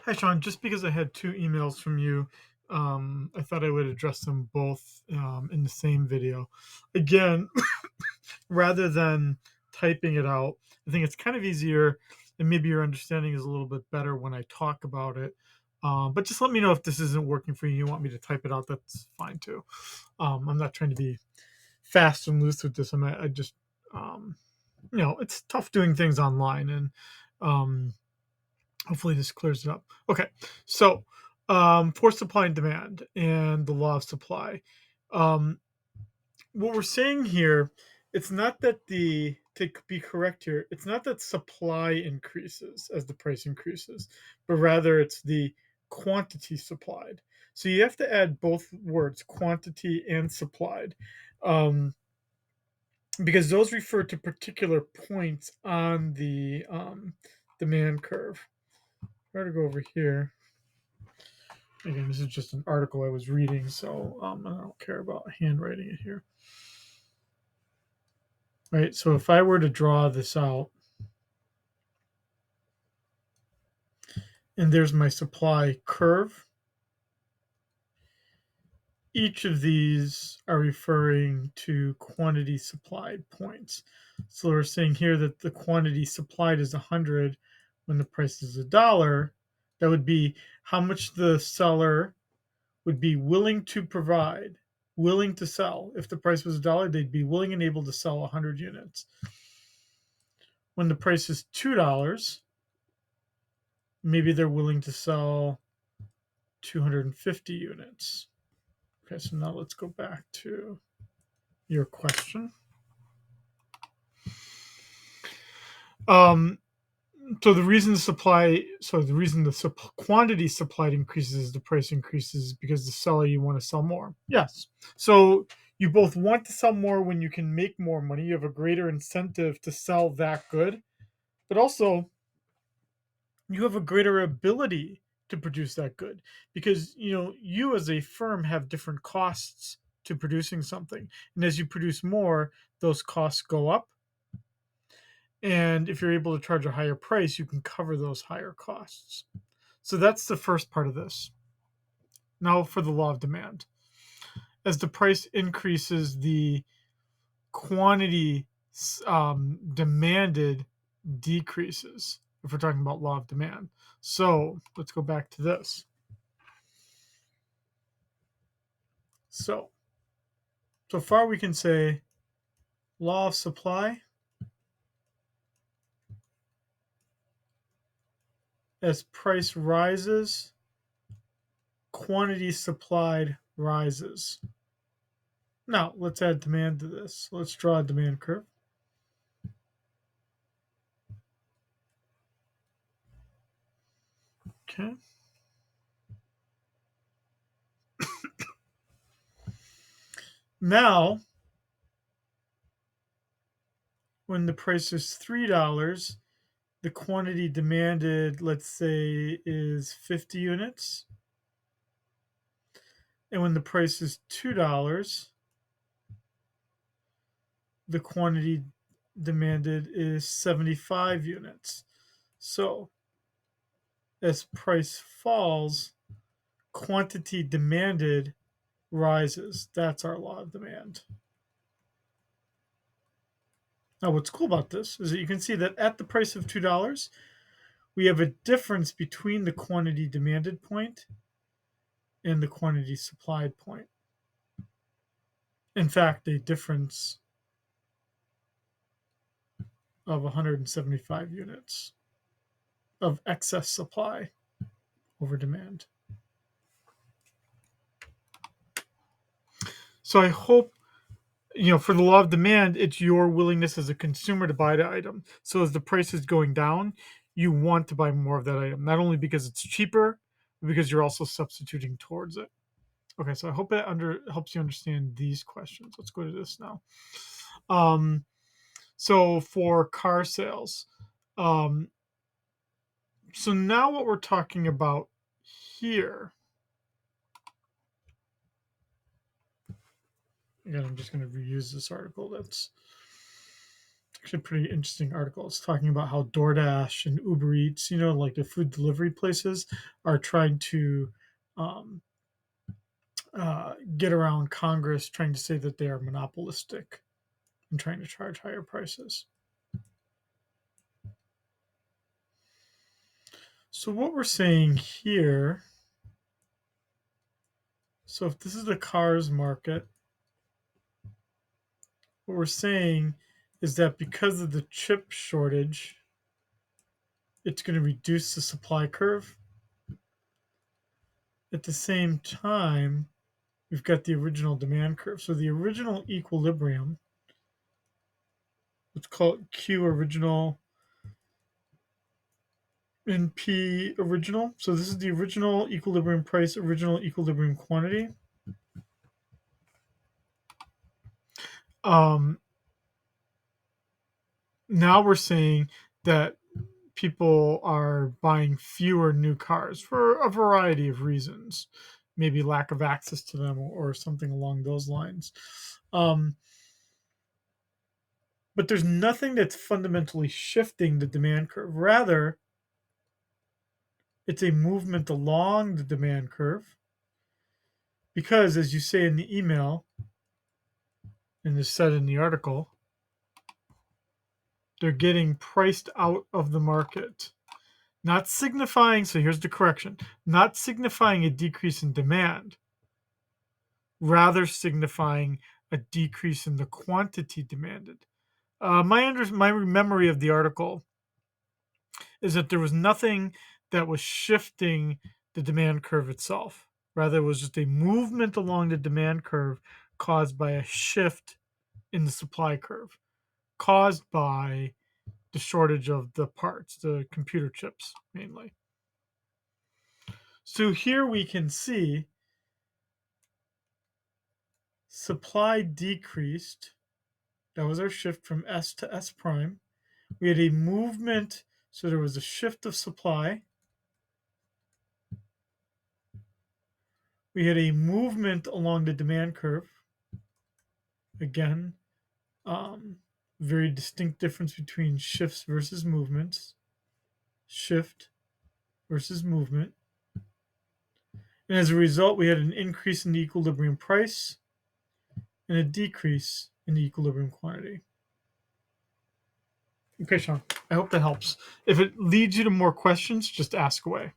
Hi, Sean. Just because I had two emails from you, I thought I would address them both in the same video. Again, rather than typing it out, I think it's kind of easier, and maybe your understanding is a little bit better when I talk about it. But just let me know if this isn't working for you. You want me to type it out? That's fine too. I'm not trying to be fast and loose with this. I just, um, it's tough doing things online, and um, hopefully this clears it up. Okay, so for supply and demand and the law of supply, um, what we're saying here, it's not that the to be correct here, it's not that supply increases as the price increases, but rather it's the quantity supplied. So you have to add both words, quantity and supplied, um, because those refer to particular points on the demand curve. Try to go over here. Again, this is just an article I was reading, so I don't care about handwriting it here. Right, so if I were to draw this out, and there's my supply curve, each of these are referring to quantity supplied points. So we're saying here that the quantity supplied is 100 when the price is a dollar. That would be how much the seller would be willing to provide, willing to sell. If the price was a dollar, they'd be willing and able to sell 100 units. When the price is $2, maybe they're willing to sell 250 units. Okay, so now let's go back to your question. Um, the reason the quantity supplied increases is the price increases because the seller you want to sell more. Yes. So you both want to sell more when you can make more money. You have a greater incentive to sell that good, but also you have a greater ability to produce that good because you as a firm have different costs to producing something, and as you produce more, those costs go up, and if you're able to charge a higher price, you can cover those higher costs. So that's the first part of this. Now for the law of demand. As the price increases, the quantity demanded decreases, if we're talking about law of demand. So let's go back to this. So far we can say law of supply, as price rises, quantity supplied rises. Now let's add demand to this. Let's draw a demand curve. Okay. Now, when the price is $3, the quantity demanded, let's say, is 50 units. And when the price is $2, the quantity demanded is 75 units. So, as price falls, quantity demanded rises. That's our law of demand. Now, what's cool about this is that you can see that at the price of $2, we have a difference between the quantity demanded point and the quantity supplied point. In fact, a difference of 175 units of excess supply over demand. So I hope, for the law of demand, it's your willingness as a consumer to buy the item. So as the price is going down, you want to buy more of that item, not only because it's cheaper, but because you're also substituting towards it. Okay, so I hope that helps you understand these questions. Let's go to this now. So for car sales, um, so now what we're talking about here, again, I'm just going to reuse this article. actually a pretty interesting article. It's talking about how DoorDash and Uber Eats, like the food delivery places, are trying to um, get around Congress, trying to say that they are monopolistic and trying to charge higher prices. So what we're saying here, so if this is the cars market, what we're saying is that because of the chip shortage, it's going to reduce the supply curve. At the same time, we've got the original demand curve. So the original equilibrium, let's call it Q original and P original. So this is the original equilibrium price, original equilibrium quantity. Um, Now we're saying that people are buying fewer new cars for a variety of reasons, maybe lack of access to them or something along those lines. Um, but there's nothing that's fundamentally shifting the demand curve. Rather, it's a movement along the demand curve because, as you say in the email, and is said in the article, they're getting priced out of the market. Not signifying, so here's the correction, not signifying a decrease in demand, rather signifying a decrease in the quantity demanded. My memory of the article is that there was nothing that was shifting the demand curve itself. Rather, it was just a movement along the demand curve caused by a shift in the supply curve, caused by the shortage of the parts, the computer chips mainly. So here we can see supply decreased. That was our shift from S to S prime. We had a movement, so there was a shift of supply. We had a movement along the demand curve. Again, very distinct difference between shifts versus movements. Shift versus movement. And as a result, we had an increase in the equilibrium price and a decrease in the equilibrium quantity. Okay, Sean, I hope that helps. If it leads you to more questions, just ask away.